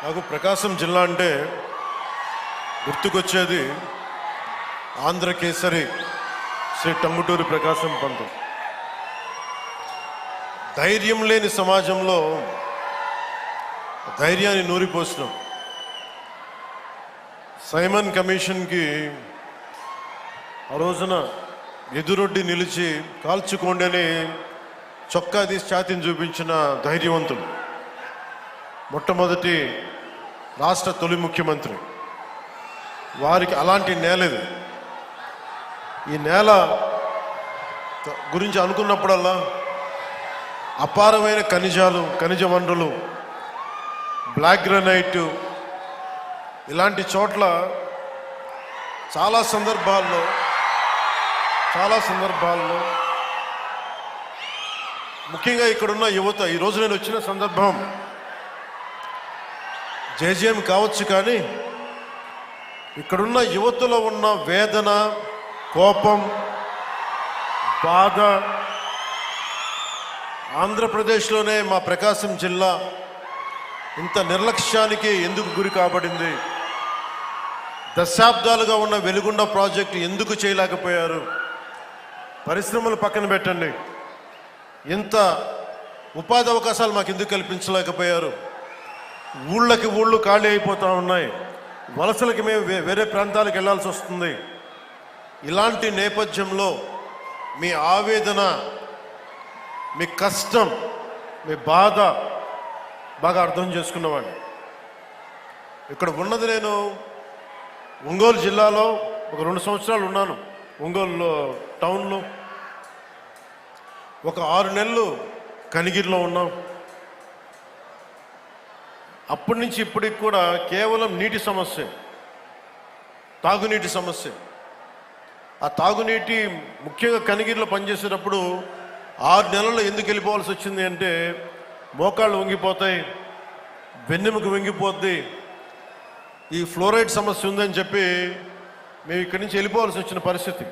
నాకు ప్రకాశం జిల్లా అంటే గుర్తుకొచ్చేది ఆంధ్ర కేసరి శ్రీ టంగుటూరి ప్రకాశం పంతులు. ధైర్యం లేని సమాజంలో ధైర్యాన్ని నూరిపోసినాం. సైమన్ కమిషన్కి ఆ రోజున ఎదురొడ్డి నిలిచి కాల్చుకోండి అని చొక్కా తీసి ఛాతీని చూపించిన ధైర్యవంతులు. మొట్టమొదటి రాష్ట్ర తొలి ముఖ్యమంత్రి. వారికి అలాంటి నేల ఇది. ఈ నేల గురించి అనుకున్నప్పుడల్లా అపారమైన ఖనిజ వనరులు, బ్లాక్ గ్రానైట్, ఇలాంటి చోట్ల చాలా సందర్భాల్లో ముఖ్యంగా ఇక్కడున్న యువత, ఈరోజు నేను వచ్చిన సందర్భం జేజేఎం కావచ్చు, కానీ ఇక్కడున్న యువతలో ఉన్న వేదన, కోపం, బాధ, ఆంధ్రప్రదేశ్లోనే మా ప్రకాశం జిల్లా ఇంత నిర్లక్ష్యానికి ఎందుకు గురి కాబడింది, దశాబ్దాలుగా ఉన్న వెలుగొండ ప్రాజెక్టు ఎందుకు చేయలేకపోయారు, పరిశ్రమలు పక్కన పెట్టండి, ఇంత ఉపాధి అవకాశాలు మాకు ఎందుకు కల్పించలేకపోయారు, ఊళ్ళు ఖాళీ అయిపోతూ ఉన్నాయి, వలసలకి మేము వేరే ప్రాంతాలకు వెళ్ళాల్సి వస్తుంది. ఇలాంటి నేపథ్యంలో మీ ఆవేదన, మీ కష్టం, మీ బాధ బాగా అర్థం చేసుకున్నవాడిని. ఇక్కడ ఉన్నది నేను ఒంగోలు జిల్లాలో ఒక 2 సంవత్సరాలు ఉన్నాను. ఒంగోలు టౌన్లో ఒక 6 నెలలు కనిగిరిలో ఉన్నాం. అప్పటి నుంచి ఇప్పటికి కూడా కేవలం నీటి సమస్య, తాగునీటి సమస్య. ఆ తాగునీటి ముఖ్యంగా కనిగిరిలో పనిచేసేటప్పుడు 6 నెలల్లో ఎందుకు వెళ్ళిపోవాల్సి వచ్చింది అంటే, మోకాళ్ళు వంగిపోతాయి, వెన్నెముక వంగిపోద్ది, ఈ ఫ్లోరైడ్ సమస్య ఉందని చెప్పి మేము ఇక్కడి నుంచి వెళ్ళిపోవాల్సి వచ్చిన పరిస్థితి.